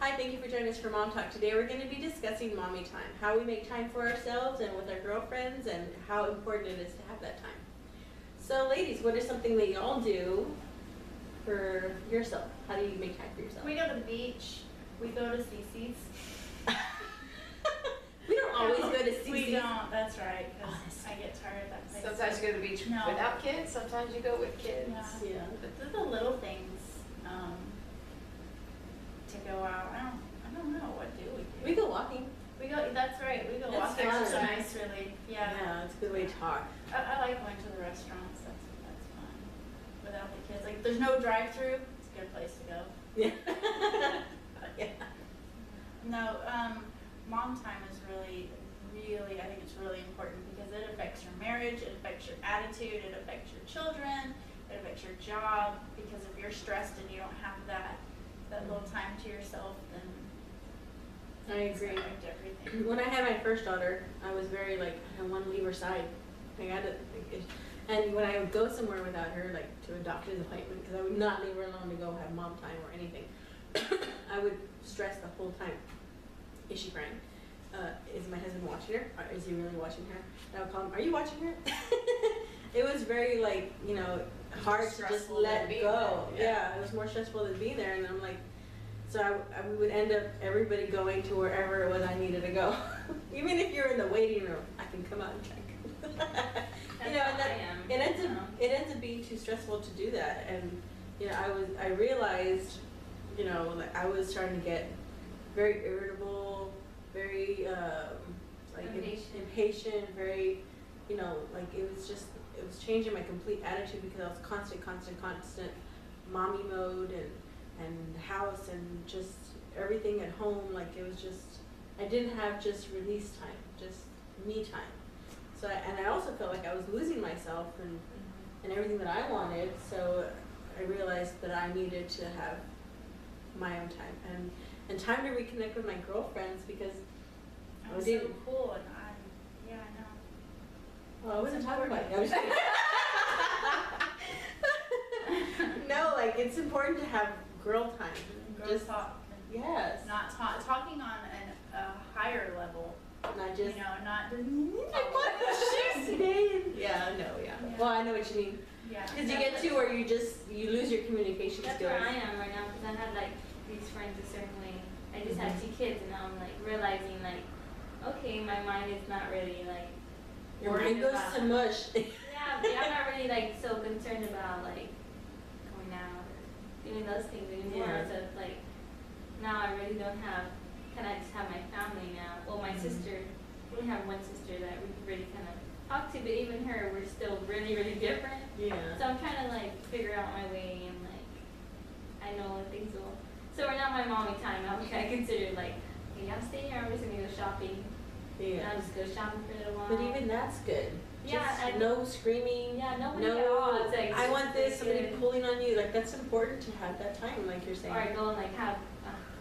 Hi, thank you for joining us for Mom Talk. Today we're going to be discussing mommy time, how we make time for ourselves and with our girlfriends, and how important it is to have that time. So ladies, what is something that y'all do for yourself? How do you make time for yourself? We go to the beach. We go to CC's. We don't always go to CC's. We don't, that's right, because I get tired of that place. Sometimes you go to the beach No. without kids, sometimes you go with kids. Yeah. Yeah. But the little things, to go out, I don't know, what do we do? We go walking. We go, that's right, we go That's walking, fun. exercise relief, yeah. Yeah, it's a good way to talk. I like going to the restaurants, that's fun, without the kids. Like, there's no drive-through, it's a good place to go. Yeah. Yeah. No, mom time is really, I think it's really important because it affects your marriage, it affects your attitude, it affects your children, it affects your job. Because if you're stressed and you don't have that little time to yourself, then I it's agree. gonna affect everything. When I had my first daughter, I was very like, I don't want to leave her side. I got to, and when I would go somewhere without her, like to a doctor's appointment, because I would not leave her alone to go have mom time or anything, I would stress the whole time. Is she crying? Is my husband watching her? Or is he really watching her? And I would call him, are you watching her? It was very like, hard to just Stressful let than being go. there, Yeah, it was more stressful than being there. And I'm like, so we would end up everybody going to wherever it was I needed to go. Even if you're in the waiting room, I can come out and check. And it ends up being too stressful to do that. And I realized, like I was starting to get very irritable, very impatient, very, like it was changing my complete attitude because I was constant mommy mode and house and just everything at home. Like it was just, I didn't have just release time, just me time. So, and I also felt like I was losing myself and everything that I wanted. So I realized that I needed to have my own time and time to reconnect with my girlfriends because That was so cool, and I know. Well, I wasn't talking about it. I was no, like it's important to have girl time. Girl talk. Yes. Not talking on a higher level. Not just. Not just. What is she saying? Yeah, no, yeah. Well, I know what you mean. Yeah. Because you get to where you lose your communication That's skills. where I am right now because I had like these friends a certain way. I just had 2 kids and now I'm like realizing like, okay, my mind is not really like. Your mind goes to mush. Yeah, but I'm not really like so concerned about like going out or doing those things anymore. Yeah. So it's like now I really don't have. Can I just have my family now? Well, my sister. We only have one sister that we really kind of talk to, but even her, we're still really, really different. Yeah. So I'm trying to like figure out my way and like I know things will. So we're not my mommy time. I consider like, okay, y'all stay here. I'm just gonna go shopping. And Yeah. I'll just go shopping for a little while. But even that's good. Yeah, Just no screaming. Yeah, nobody No, at all. It's like I want this. it's Somebody good. pulling on you. Like that's important to have that time, like you're saying. Or I go and like have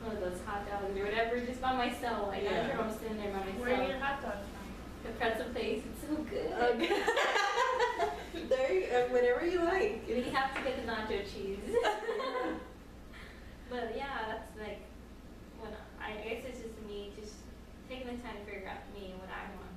one of those hot dogs or whatever, just by myself. Like Yeah. I'm sure I'm sitting there by myself. Where do you get hot dogs from? The pretzel place, it's so good. Whatever you like. You have to get the nacho cheese. But yeah, that's like when I guess it's just me just taking the time to figure out me and what I want.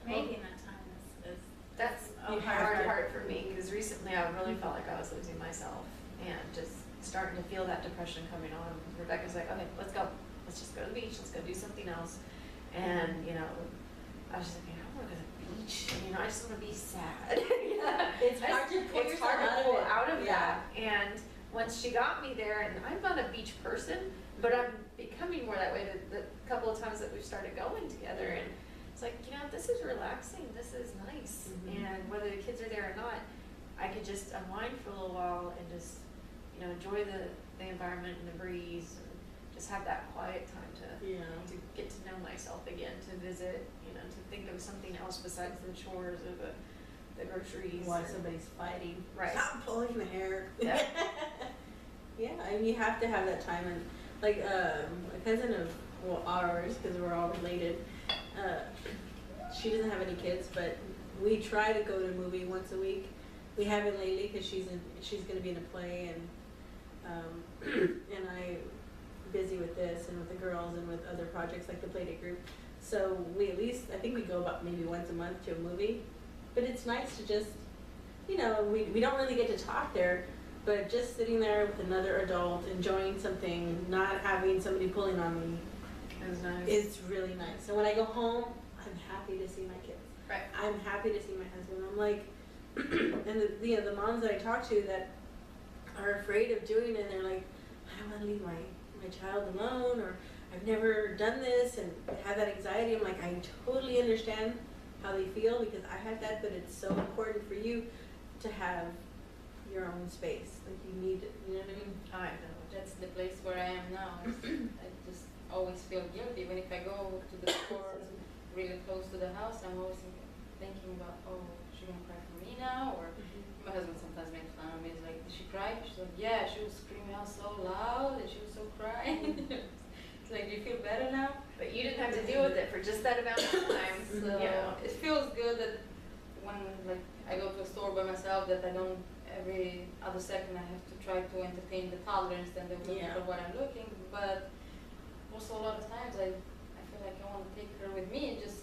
Making that time is That's a a hard hard part for me because recently I really felt like I was losing myself and just starting to feel that depression coming on. Rebecca's like, okay, let's go. Let's just go to the beach. Let's go do something else. And, I was just like, I don't want to go to the beach. I just want to be sad. It's hard to pull It's yourself hard to out of pull it. out of Yeah. that. And once she got me there, and I'm not a beach person, but I'm becoming more that way the couple of times that we've started going together. And it's like, this is relaxing. This is nice. And whether the kids are there or not, I could just unwind for a little while and just, enjoy the environment and the breeze. And just have that quiet time to get to know myself again, to visit, to think of something else besides the chores or the groceries. Why somebody's fighting. Right. Stop pulling the hair. Yeah. Yeah, and you have to have that time. And like a cousin of ours, because we're all related, she doesn't have any kids, but we try to go to a movie once a week. We haven't lately because she's going to be in a play, and busy with this and with the girls and with other projects like the Playdate group. So we at least, I think we go about maybe once a month to a movie. But it's nice to just, we don't really get to talk there, but just sitting there with another adult, enjoying something, not having somebody pulling on me, That's nice. is really nice. And when I go home, I'm happy to see my kids. Right. I'm happy to see my husband. I'm like, and the moms that I talk to that are afraid of doing it, they're like, I don't want to leave my child alone, or I've never done this, and have that anxiety. I'm like, I totally understand how they feel, because I have that, but it's so important for you to have your own space. Like, you need it, you know what I mean? I know, that's the place where I am now. I just always feel guilty. Even if I go to the store really close to the house, I'm always thinking about, oh, is she gonna cry for me now? Or my husband sometimes makes fun of me. He's like, did she cry? She's like, yeah, she was screaming out so loud and she was so crying. It's like, do you feel better now? But you didn't have to deal with it for just that amount of time. So Yeah. it feels good that when like I go to a store by myself, that I don't every other second I have to try to entertain the toddler instead of looking Yeah. for what I'm looking. But also a lot of times I feel like I want to take her with me and just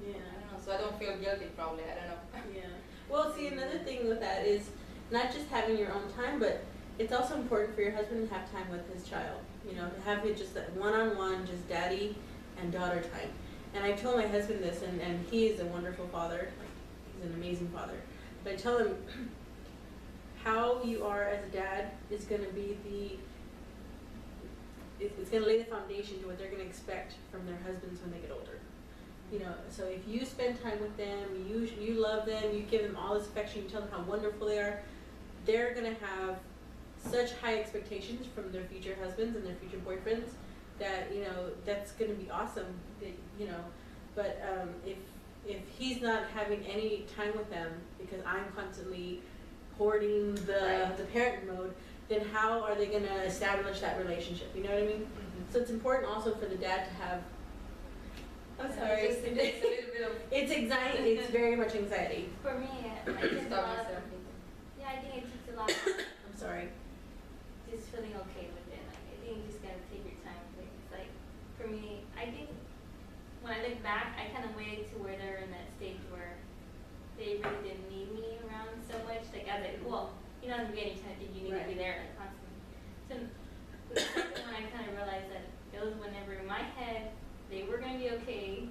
I Yeah. don't know. So I don't feel guilty probably. I don't know. Yeah. Well, see, another thing with that is not just having your own time, but it's also important for your husband to have time with his child. To have it just that one-on-one, just daddy and daughter time. And I told my husband this, and he is a wonderful father. Like, he's an amazing father. But I tell him how you are as a dad is going to be it's going to lay the foundation to what they're going to expect from their husbands when they get older. So if you spend time with them, you love them, you give them all this affection, you tell them how wonderful they are, they're gonna have such high expectations from their future husbands and their future boyfriends that, that's gonna be awesome, but if he's not having any time with them because I'm constantly hoarding the parent mode, then how are they gonna establish that relationship, you know what I mean? So it's important also for the dad to have, I'm sorry. It takes a little bit of It's anxiety. It's very much anxiety. For me, I think a stop lot. myself. Yeah, I think it takes a lot. I'm sorry. Just feeling okay with it. Like, I think you just gotta take your time with it. It's like, for me, I think when I look back, I kind of waited to where they're in that stage where they really didn't need me around so much. Like, I was like, well, in the beginning, you kind of think you need to be there like constantly. So the second one, I kind of realized that it was whenever in my head they were gonna be okay.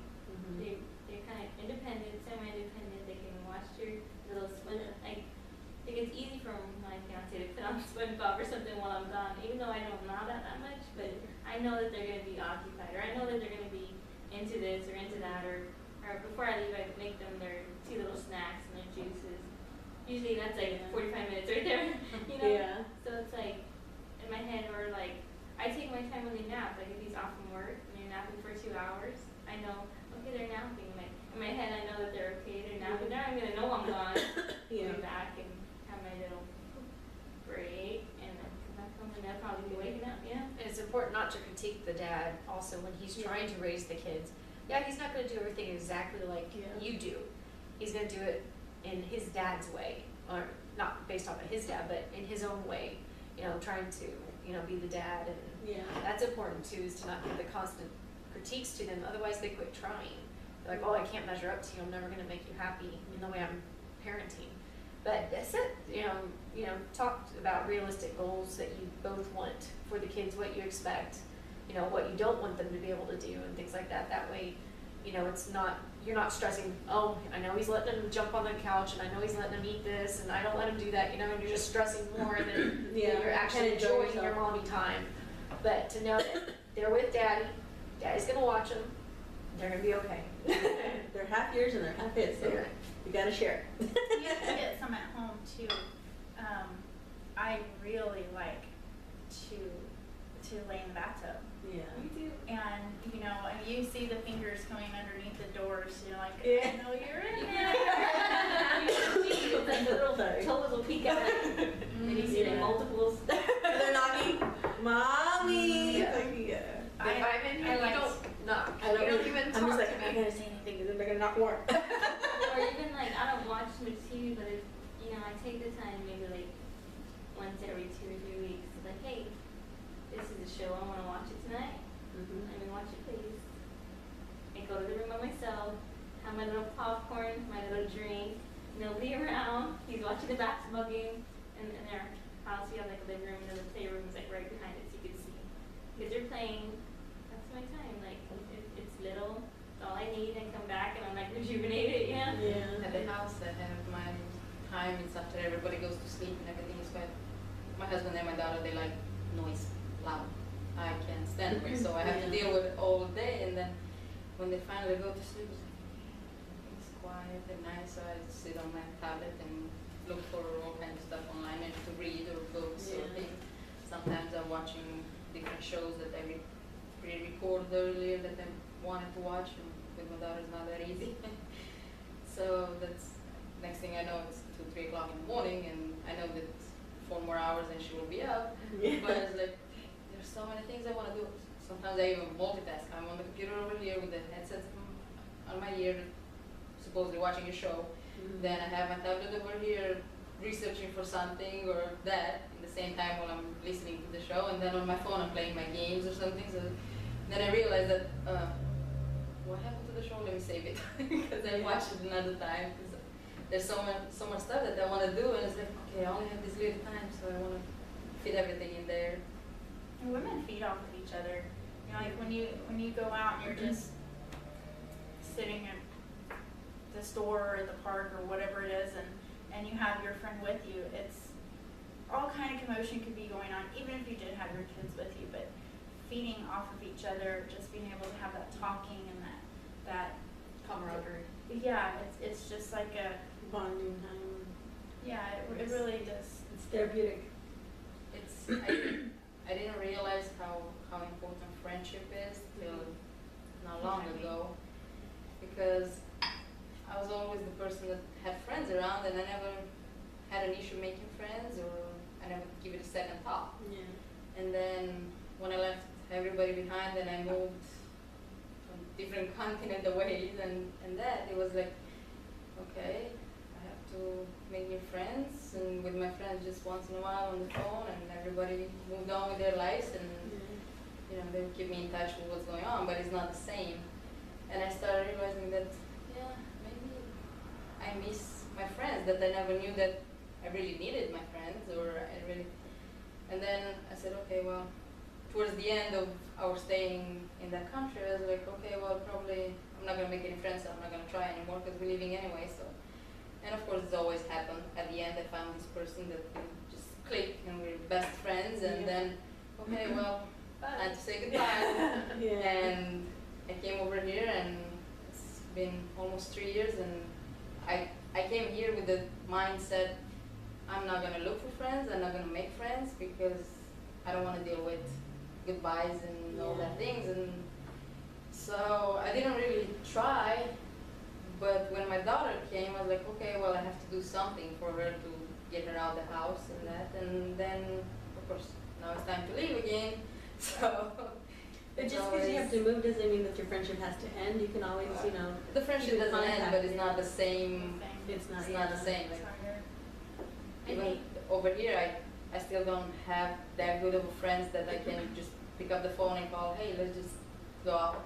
They're kind of independent, semi-independent. They can watch their little swim. Like, I think it's easy for my fiance to put on SpongeBob or something while I'm gone, even though I don't know that much. But I know that they're gonna be occupied, or I know that they're gonna be into this or into that, or before I leave, I make them their 2 little snacks and their juices. Usually that's like 45 minutes right there, Yeah. So it's like in my head, or like I take my time when they nap. Like if he's off from work and they're napping for 2 hours, I know, okay, they're napping. Like in my head, I know that they're okay. They're napping. Now I'm gonna know I'm gone. Yeah. Be back and have my little break, and then come back home, and they'll probably be waking up. And it's important not to critique the dad also when he's trying to raise the kids. Yeah, he's not going to do everything exactly like you do. He's going to do it in his dad's way, or not based off of his dad, but in his own way. Trying to be the dad, and Yeah. that's important too, is to not give the constant critiques to them. Otherwise, they quit trying. They're like, oh, I can't measure up to you. I'm never going to make you happy in the way I'm parenting. But that's it. Talk about realistic goals that you both want for the kids, what you expect, what you don't want them to be able to do, and things like that. That way, it's not, you're not stressing, oh, I know he's letting him jump on the couch, and I know he's letting him eat this, and I don't let him do that, and you're just stressing more than you're actually Kinda enjoy enjoying your yourself. mommy time. But to know that they're with daddy, daddy's gonna watch them, they're gonna be okay. They're half yours and they're half his, so Yeah. you gotta share. You have to get some at home too. I really like to lay in the bathtub. Yeah. And you see the fingers coming underneath the doors, like, Yeah. I know you're in It's like the little Sorry. toes will peek out, and you see the Yeah. multiples. They're knocking. Mommy. Yeah. Like, yeah. If I'm in here, you don't knock. You don't even I'm talk just like, to I'm me. not gonna say anything because then they're gonna knock more. Or even like I don't watch much TV, but if I take the time maybe like once every 2 or 3 weeks, like hey, this is a show, I wanna watch it tonight. Mhm. Let me watch it, please. I go to the room by myself, have my little popcorn, my little drink, nobody around. He's watching the basketball game, and in their house, we have like a living room, and the playroom is like right behind it, so you can see. Because they're playing, that's my time. Like, it's little, it's all I need, and come back, and I'm like rejuvenated, you know? Yeah. At the house, I have my time. It's after everybody goes to sleep and everything is quiet. My husband and my daughter, they like noise, loud. I can't stand it, so I have to Yeah. deal with it all day. And then when they finally go to sleep, it's quiet and nice. So I just sit on my tablet and look for all kinds of stuff online and to read or books or Yeah. things. Sometimes I'm watching different shows that I pre-recorded earlier that I wanted to watch, and with my daughter it's not that easy. So that's, next thing I know, it's 2, 3 o'clock in the morning, and I know that 4 more hours and she will be up. Yeah. But it's like, there's so many things I want to do. Sometimes I even multitask. I'm on the computer over here with the headsets on my ear, supposedly watching a show. Mhm. Then I have my tablet over here researching for something or that in the same time while I'm listening to the show. And then on my phone I'm playing my games or something. So then I realized that, what happened to the show? Let me save it. Because I watched it another time. 'Cause there's so much stuff that I want to do, and it's like, okay, I only have this little time, so I want to fit everything in there. And women feed off of each other. You know, like when you go out and you're just sitting at the store or the park or whatever it is, and you have your friend with you, it's all kind of commotion could be going on, even if you did have your kids with you. But feeding off of each other, just being able to have that talking and that Camaraderie. yeah, it's just like a Bonding time. yeah, it really does. It's therapeutic. It's I didn't realize how important friendship is till not long ago, because I was always the person that had friends around, and I never had an issue making friends, or I never give it a second thought. Yeah. And then when I left everybody behind and I moved from different continent away and that, it was like, okay, I have to make new friends, and with my friends just once in a while on the phone, and everybody moved on with their lives, and you know, they would keep me in touch with what's going on, but it's not the same. And I started realizing that, yeah, maybe I miss my friends, that I never knew that I really needed my friends, or I really, and then I said, okay, well, towards the end of our staying in that country, I was like, okay, well, probably I'm not gonna make any friends, so I'm not gonna try anymore, because we're leaving anyway, so. And of course, it's always happened. At the end, I found this person that we just click, and we're best friends, and Yeah. then, okay, well, time to say goodbye. Yeah. And I came over here, and it's been almost 3 years, and I came here with the mindset, I'm not gonna look for friends, I'm not gonna make friends, because I don't wanna deal with goodbyes and all that things. And so I didn't really try, but when my daughter came, I was like, okay, well, I have to do something for her to get her out of the house and that. And then, of course, now it's time to leave again. So, But it's just because you have always- to move doesn't mean that your friendship has to end. You can always, you know, the friendship keep in doesn't end, contact, but it's yeah. not the same. it's not. It's not the same. It's Like, harder. I even think- over here, I still don't have that good of a friends that I can just pick up the phone and call, hey, let's just go out.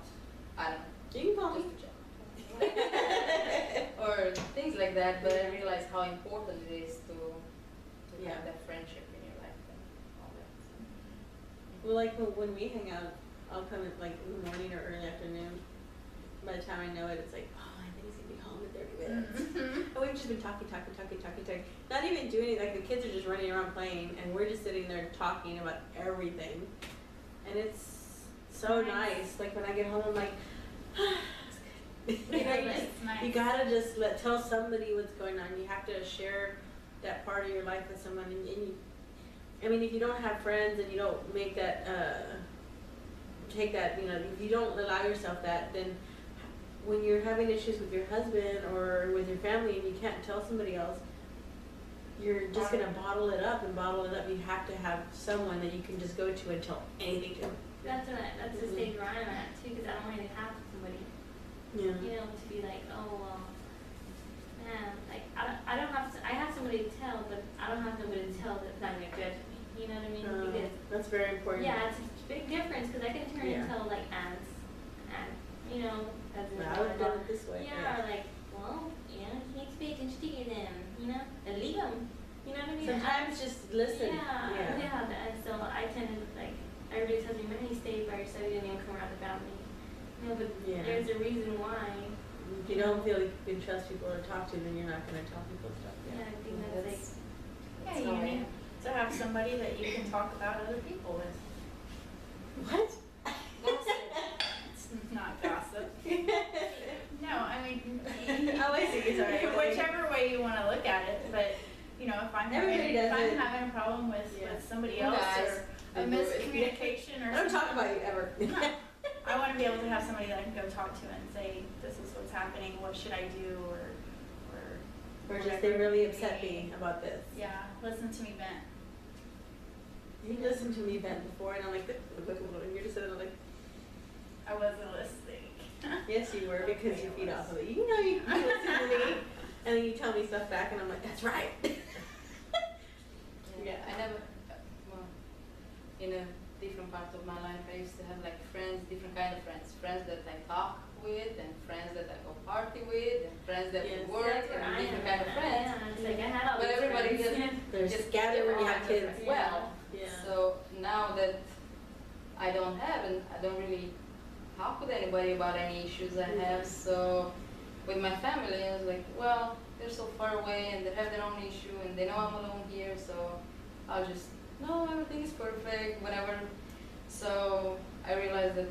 I don't know. You can call me. Just to chat. Or things like that, but I realize how important it is to Yeah. have that friendship in your life and all that. Well, like when we hang out, I'll come at like in the morning or early afternoon. By the time I know it, it's like, oh, I think he's gonna be home in 30 minutes. And we've just been talking. Not even doing it. Like the kids are just running around playing, and we're just sitting there talking about everything. And it's so nice. Like when I get home, I'm like, it's good. You know, you, just, It's nice. you gotta just tell somebody what's going on. You have to share that part of your life with someone. And you, I mean, if you don't have friends and you don't make that, take that, you know, if you don't allow yourself that, then when you're having issues with your husband or with your family and you can't tell somebody else, you're just gonna bottle it up. You have to have someone that you can just go to and tell anything to. That's the stage where I'm at too, because I don't really have somebody, Yeah. you know, to be like, oh, well, man, like, I don't have, I have somebody to tell, but I don't have somebody to tell that's not gonna judge me, you know what I mean? Because That's That's very important. Yeah, it's a big difference because I can turn Yeah. and tell like aunts, you know, as in I would do it this way. yeah, or like, well, you know, he needs to pay attention to you then, you know, and leave him. You know what I mean? Sometimes just listen. Yeah. And so I tend to like, everybody tells me, man, you stayed by yourself, you didn't even come around the family. You know, but Yeah. there's a reason why. If you don't feel like you can trust people to talk to, then you're not going to tell people stuff. Yeah, I think Yeah, that's that's- Yeah, That's you how I need am. to have somebody that you can talk about other people with. What? It's not gossip. No, I mean, Oh, I see. Sorry. whichever way you want to look at it, but you know, if I'm Everybody does it. having a problem with Yeah. somebody You else guys, or a they do it. miscommunication or I don't talk something, about you ever. I want to be able to have somebody that I can go talk to and say, this is what's happening, what should I do, or Or just whatever they really it may upset be. me about this. Yeah, listen to me vent. You listened to me vent before, and I'm like, you're just sitting there like, I wasn't listening. yes, you were, because you feed off of it. You know, you listen to me, and then you tell me stuff back, and I'm like, that's right. Yeah, I never, well, in a different part of my life, I used to have like friends, different kind of friends. Friends that I talk with, and friends that I go party with, and friends that Yes. we work, That's where and I different am. kind of friends. Yeah, it's like I had all But these everybody friends. just, There's just gather when you have different kids. as well. Yeah. So now that I don't have, and I don't really talk with anybody about any issues I have, so with my family, I was like, well, they're so far away and they have their own issue and they know I'm alone here, so I'll just, no, everything is perfect, whatever. So I realized that,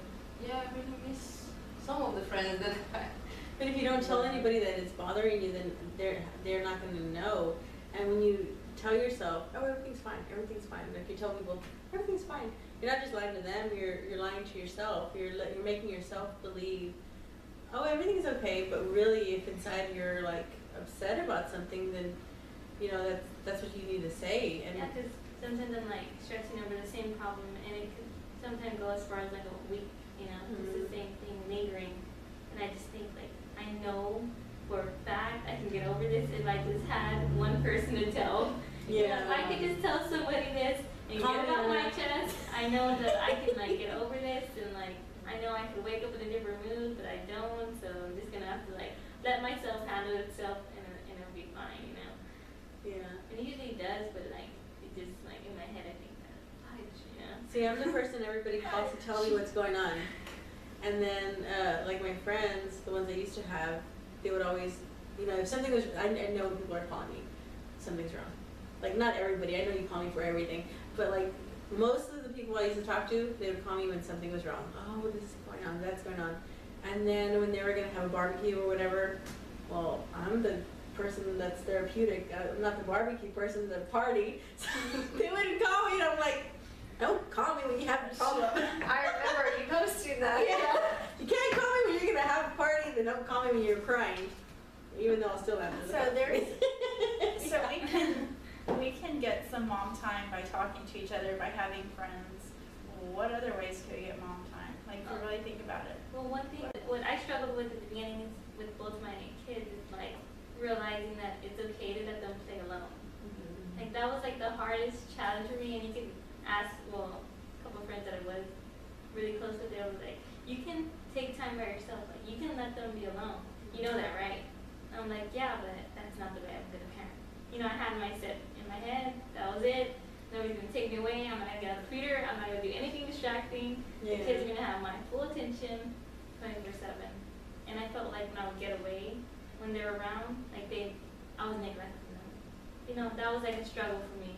yeah, I really miss some of the friends that I, But if you don't tell anybody that it's bothering you, then they're not going to know. And when you tell yourself, oh, everything's fine, like you tell people, everything's fine, you're not just lying to them, you're lying to yourself. You're making yourself believe, oh, everything's okay. But really, if inside you're like upset about something, then you know that's what you need to say. And Yeah, because sometimes I'm like stressing over the same problem, and it could sometimes go as far as like a week, you know, it's the same thing lingering. And I just think like, I know for a fact I can get over this if I just had one person to tell. You know, if I could just tell somebody this and Calm get it off my down. chest, I know that I can like get over this, and like I know I could wake up in a different mood, but I don't. So I'm just gonna have to like let myself handle itself, and it'll be fine, you know. yeah. And it usually does, but like it just like in my head I think that fudge, you know. See, I'm the person everybody calls to tell me what's going on. And then, like my friends, the ones I used to have, they would always, you know, if something was, I know when people are calling me, something's wrong. Like, not everybody, I know you call me for everything, but like, most of the people I used to talk to, they would call me when something was wrong. Oh, this is going on, that's going on. And then when they were gonna have a barbecue or whatever, well, I'm the person that's therapeutic. I'm not the barbecue person, the party. So they wouldn't call me, and I'm like, don't call me when you have a problem. I remember you posting that. Yeah. You can't call me when you're gonna have a party, then don't call me when you're crying. Even though I'll still have to. So so we can get some mom time by talking to each other, by having friends. What other ways could we get mom time? Like, if you really think about it. Well, one thing, what I struggled with at the beginning is with both my kids is like realizing that it's okay to let them play alone. Like that was like the hardest challenge for me, and you can ask, well, a couple of friends that I was really close with, they were like, you can take time by yourself, like you can let them be alone. You know that, right? And I'm like, yeah, but that's not the way I've been a parent. You know, I had my set in my head, that was it. Nobody's gonna take me away, I'm not gonna get on the computer, I'm not gonna do anything distracting. The kids are gonna have my full attention 24/7. And I felt like when I would get away, when they were around, like I was neglecting them. You know, that was like a struggle for me.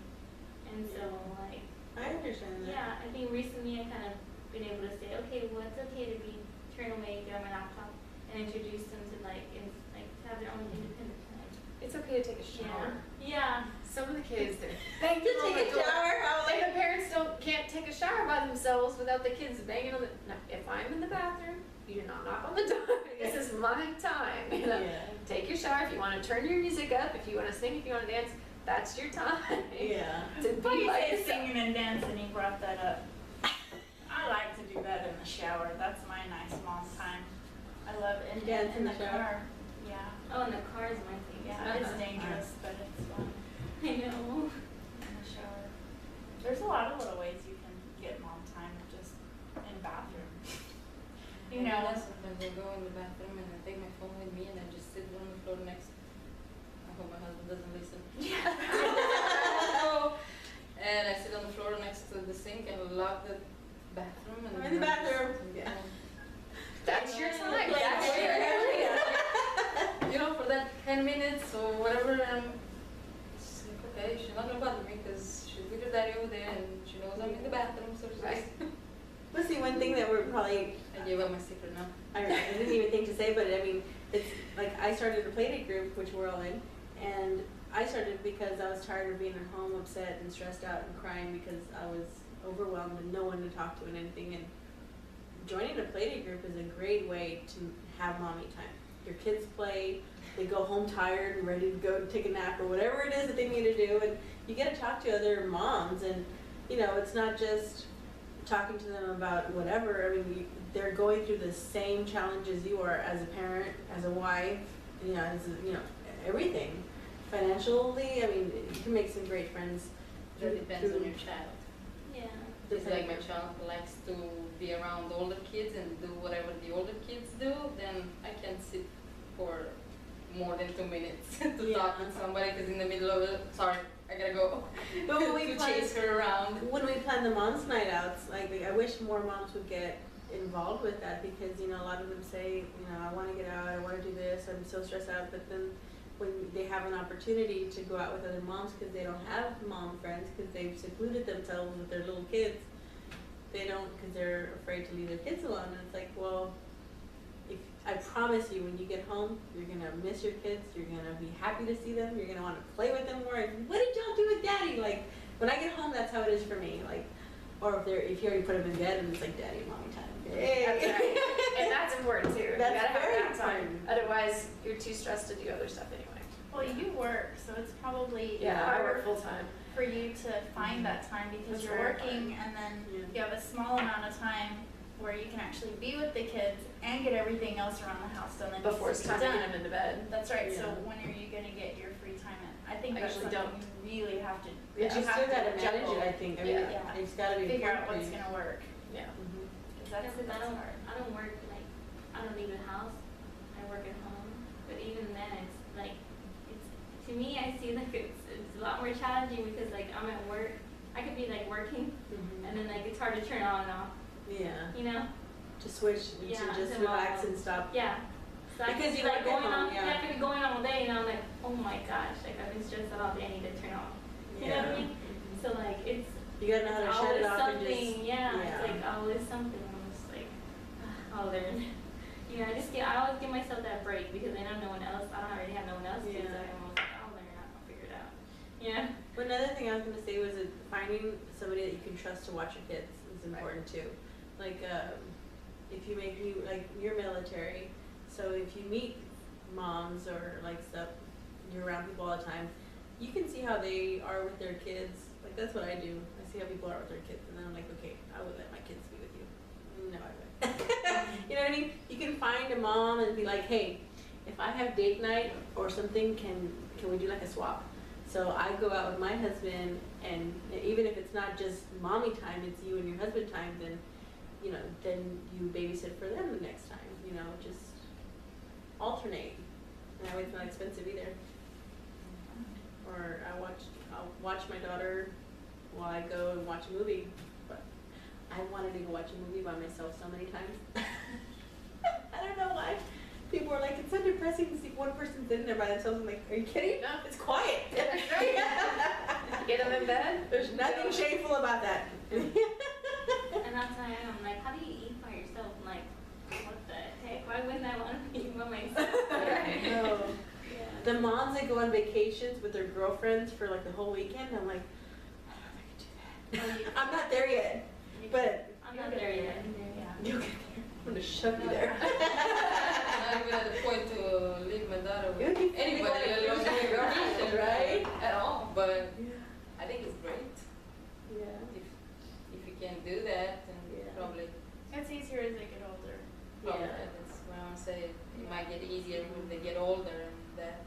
And so like, I understand that. yeah, I think recently I kind of been able to say, okay, well it's okay to be turn away, get on my laptop, and introduce them to like to have their own independent time. It's okay to take a shower. Yeah. Some of the kids, they're Thank you. Take a shower. And the parents can't take a shower by themselves without the kids banging on the. No, if I'm in the bathroom, you do not knock on the door. This is my time. You know, Yeah. take your shower. If you want to turn your music up, if you want to sing, if you want to dance, that's your time. Yeah. To Why be you by say yourself. singing and dancing, you brought that up. I like to do that in the shower. That's my nice mom time. I love it. And Dance in the shower? car. Yeah. Oh, and the car is my thing. Yeah, it's dangerous, but it's fun I know. in the shower. There's a lot of little ways you can go in the bathroom and I take my phone with me and I just sit on the floor next. I hope my husband doesn't listen. And I sit on the floor next to the sink and lock the bathroom. And I'm in the bathroom. Yeah. That's your time, Like, that's your area. You know, for that 10 minutes or whatever, it's like, okay, she's not gonna bother me because she's with her daddy over there and she knows I'm in the bathroom, so she's Right. Let's see, one thing that we're probably, I gave up my secret now. I didn't even think to say, but I mean, it's like I started a Playdate group, which we're all in, and I started because I was tired of being at home, upset and stressed out and crying because I was overwhelmed and no one to talk to and anything. And joining a Playdate group is a great way to have mommy time. Your kids play, they go home tired and ready to go take a nap or whatever it is that they need to do, and you get to talk to other moms, and you know, it's not just talking to them about whatever. I mean, they're going through the same challenges you are as a parent, as a wife, you know, as a, you know, everything. Financially, I mean, you can make some great friends. It depends on your child. Yeah. It's like my child likes to be around older kids and do whatever the older kids do, then I can sit for more than 2 minutes to Yeah. talk with somebody because in the middle of it, sorry, I gotta go. But when we to plan- chase her around. When we plan the moms' night outs, like I wish more moms would get involved with that, because you know, a lot of them say, you know, I want to get out, I want to do this, I'm so stressed out, but then when they have an opportunity to go out with other moms because they don't have mom friends, because they've secluded themselves with their little kids, they don't, because they're afraid to leave their kids alone. And it's like, well, if I promise you, when you get home, you're gonna miss your kids, you're gonna be happy to see them, you're gonna want to play with them more. And what did y'all do with daddy? Like, when I get home, that's how it is for me. Like, or if you already put them in bed and it's like daddy and mommy time. Yay. That's right. And that's important too. That's You gotta very have that time. important. Otherwise, you're too stressed to do other stuff anyway. Well, you work, so it's probably Yeah, I harder work full time. for you to find that time because That's you're very working and then Yeah. you have a small amount of time where you can actually be with the kids and get everything else around the house done that needs Before it's to time be to done. get them into bed. That's right. So Yeah. when are you gonna get your free time in? I think I that's usually something don't. you really have to. But you have still to gotta manage juggle. it, I think. I mean, Yeah. it's gotta be Figure out important what's for you. gonna work. Yeah. Mhm. 'Cause Yeah, that's 'cause hard. I don't work, like, I don't leave the house, I work at home, but even then, it's like, to me, I see like it's a lot more challenging because like I'm at work, I could be like working, Mhm. and then like it's hard to turn on and off, Yeah. you know? To switch, Yeah, to just to relax walk. and stop. Yeah. So I Because could be you like work at going home, on, yeah. I could be going on all day, and I'm like, oh my gosh, like I've been stressed out all day, I need to turn off. You know what I mean? Mhm. So like it's You gotta know how to it's shut it always off and something, just. yeah, it's like always something. I'm just like, I'll learn. You know, I always give myself that break because I know no one else. I don't already have no one else. Yeah. So I'm almost like, I'll learn. I'll figure it out. Yeah. Well, another thing I was gonna say was that finding somebody that you can trust to watch your kids is Right. important too. Like, if you make you like you're military, so if you meet moms or like stuff, you're around people all the time, you can see how they are with their kids. Like that's what I do. I see how people are with their kids, and then I'm like, okay, I would let my kids be with you. No, I wouldn't. You know what I mean? You can find a mom and be like, hey, if I have date night or something, can we do like a swap? So I go out with my husband, and even if it's not just mommy time, it's you and your husband time, then, you know, then you babysit for them the next time, you know, just alternate. And that way it's not expensive either. Or I'll watch my daughter while I go and watch a movie, but I wanted to go watch a movie by myself so many times. I don't know why. People are like, it's so depressing to see one person sitting there by themselves. I'm like, are you kidding? No. It's quiet. Get them in bed. There's nothing shameful about that. And that's why I'm like, how do you eat by yourself? I'm like, what the heck? Why wouldn't I want to eat by myself? No. Yeah. The moms that go on vacations with their girlfriends for like the whole weekend, I'm like, I don't know if I could do that. I'm not there yet, but I'm not there yet. Yeah. you'll get there. I'm gonna shove you there. I'm not even at the point to leave my daughter It would be with anybody, funny let alone to my go girlfriend, right? At all, but Yeah. I think it's great. Yeah. If you can do that, then Yeah. probably, It's easier as they get older. probably Yeah. that's what I want to say. It might get easier when they get older and that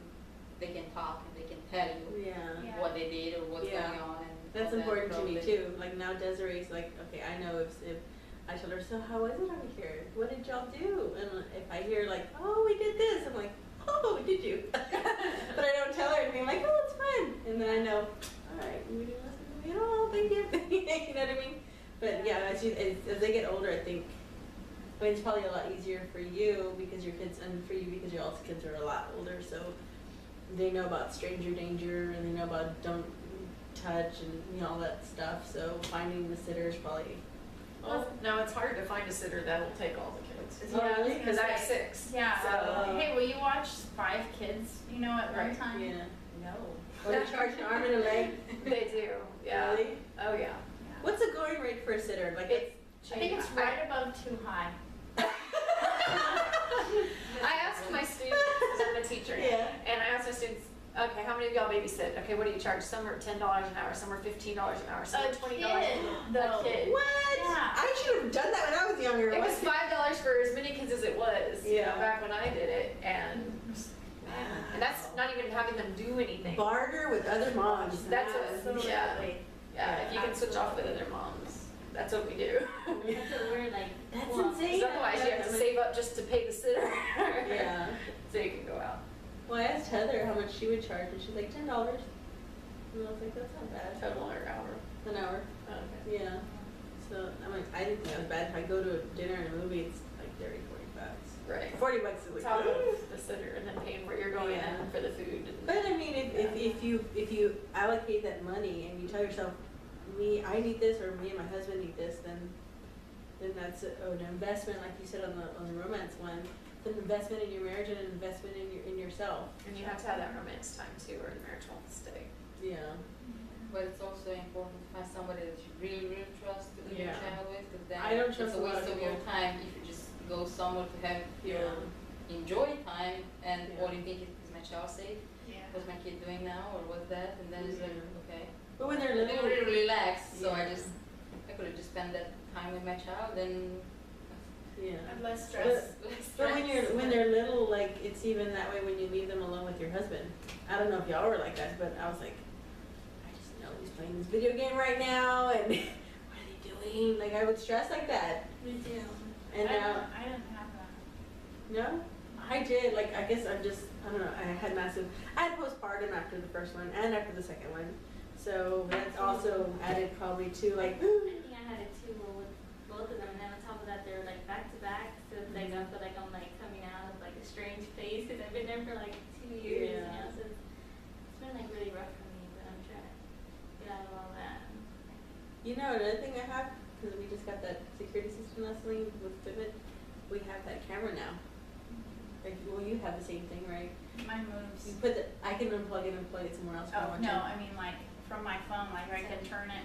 they can talk and they can tell you Yeah. Yeah. what they did or what's Yeah. going on. And That's all that important to me probably. too. Like now Desiree's like, okay, I know if I told her, so how was it over here? What did y'all do? And if I hear like, oh, we did this, I'm like, oh, did you? But I don't tell her anything. I'm like, oh, it's fun. And then I know, all right, we didn't listen to me at all. Thank you. You know what I mean? But yeah, as they get older, I think, I mean, it's probably a lot easier for you because your kids, and for you because your also kids are a lot older, so they know about stranger danger and they know about don't touch and you know all that stuff. So finding the sitter is probably. Well, no, it's hard to find a sitter that'll take all the kids. Oh, really? Because I have 6. Yeah. So, Hey, will you watch 5 kids, you know, at one Right, time? Yeah. No. Or they charge an arm and a leg. they do, yeah. Really? Oh, yeah. Yeah. What's the going rate for a sitter? Like It's I think it's right above too high. I asked my students, because I'm a teacher, Yeah. and I asked my students, okay, how many of y'all babysit? Okay, what do you charge? Some are $10 an hour, some are $15 an hour, some are $20 an hour. though. A kid. What? Yeah. I should have done that when I was younger. It was What? $5 for as many kids as it was, you know, Yeah. back when I did it, and that's not even having them do anything. Barter with other moms. That's Absolutely. Yeah, if you can switch off with other moms, that's what we do. That's what we're like. That's well, insane. 'Cause otherwise you have to save up just to pay the sitter. Yeah. So you can go out. Well, I asked Heather how much she would charge, and she's like $10. And I was like, that's not bad. Total or hour. An hour. Okay. Yeah. So I'm like, I didn't think that was bad. If I go to a dinner and a movie, it's like $30, $40. Right. $40 is like. Top of the sitter and then paying where you're going Yeah. for the food. And, But I mean, if you allocate that money and you tell yourself, I need this, or me and my husband need this, then that's an investment, like you said on the romance one. It's an investment in your marriage and an investment in yourself. and you have to have that romance time too, or the marriage won't stay. Yeah. But it's also important to find somebody that you really, really trust to do your Yeah. child with, because then I don't it's trust a a lot waste of of your people. time if you just go somewhere to have your enjoy time and Yeah. what do you think is my child safe? Yeah. What's my kid doing now or what's that? And then it's like, Yeah. okay. But when they're I little, didn't really relax, so I Yeah. could have just spent that time with my child and yeah. And less stress. But when they're little, like it's even that way when you leave them alone with your husband. I don't know if y'all were like that, but I was like, I just know he's playing this video game right now, and what are they doing? Like I would stress like that. Me too. And now, I didn't have that. no, I did. Like I guess I don't know. I had postpartum after the first one and after the second one, so that's also added probably to like. I think I had it too, well, with both of them, and then on top of that, they're like back to back, so it's like I feel like I'm like coming out of like a strange phase, because I've been there for like 2 years, you Yeah. know, so it's been like really rough for me, but I'm trying to get out of all that. You know, another thing I have, because we just got that security system last week with Fitbit, we have that camera now. Like, well, you have the same thing, right? My moves. You put I can unplug it and plug it somewhere else. if I Oh, want no, to. I mean like from my phone, like I can turn it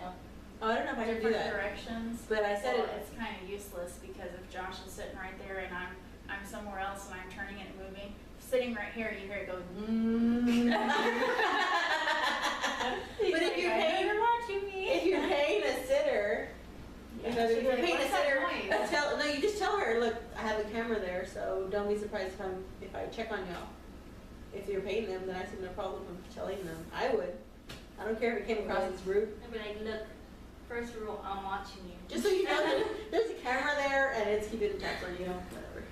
Oh, I don't know if I can do different that. directions. But I said Well, it. it's kind of useless because if Josh is sitting right there and I'm somewhere else and I'm turning it and moving, sitting right here, you hear it go. But if you're paying, you're watching me. if you're paying a sitter, Yeah, you know, she'd if be you're like, paying a "What's that sitter, noise?" you just tell her, look, I have a camera there, so don't be surprised if I check on y'all. If you're paying them, then I see no problem with telling them. I would. I don't care if it came across as rude. I'd be like, look, first rule, I'm watching you. Just so you know, there's a camera there and it's keeping tabs on you. Whatever.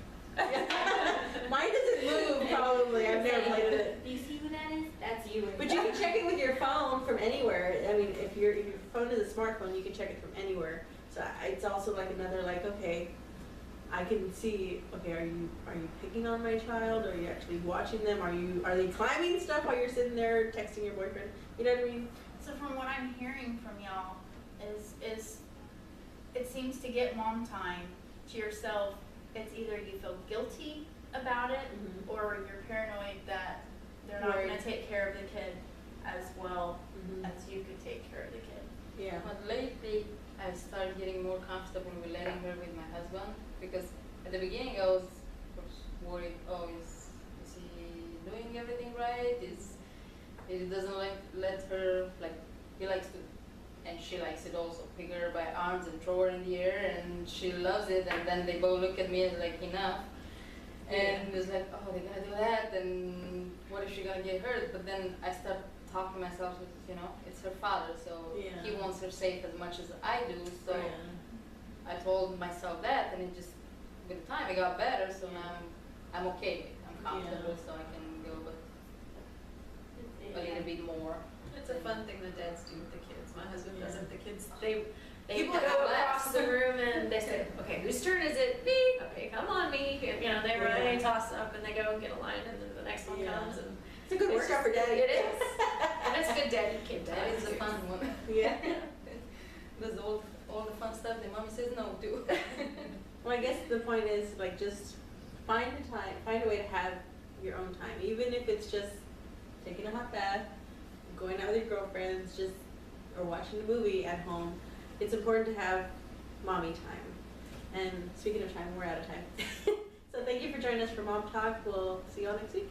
Mine doesn't move probably. I've never played with it. Do you see who that is? That's you. But you can check it with your phone from anywhere. I mean, if your phone is a smartphone, you can check it from anywhere. So it's also like another like, okay, I can see. Okay, are you picking on my child? Are you actually watching them? Are they climbing stuff while you're sitting there texting your boyfriend? You know what I mean? So from what I'm hearing from y'all is it seems to get mom time to yourself. It's either you feel guilty about it Mhm. or you're paranoid that they're not Right. going to take care of the kid as well Mhm. as you could take care of the kid. Yeah. But lately, I started getting more comfortable with letting her with my husband, because at the beginning I was of course worried. Oh, is he doing everything right? He doesn't let her like he likes to, and she likes it also. Pick her by arms and throw her in the air, and she loves it. And then they both look at me and like enough. And it's like, oh, they gotta do that, and what if she gonna get hurt? But then I start talking to myself, it's her father, so Yeah. he wants her safe as much as I do. So Yeah. I told myself that, and it just, with time, it got better, so now I'm okay with it. I'm comfortable, so I can go with a little bit more. It's a fun thing the dads do with the kids. My husband does it. The kids, they People go go across the room and they say, okay, whose turn is it? Me. Okay, come on, me. You know, they toss up and they go and get a line, and then the next one Yeah. comes, and It's a good workout for daddy. it is. And it's good daddy kid That time. is a fun one. Yeah. Because all the fun stuff that mommy says no to. Well, I guess the point is like just find a way to have your own time, even if it's just taking a hot bath, going out with your girlfriends, or watching a movie at home. It's important to have mommy time. And speaking of time, we're out of time. So thank you for joining us for Mom Talk. We'll see you all next week.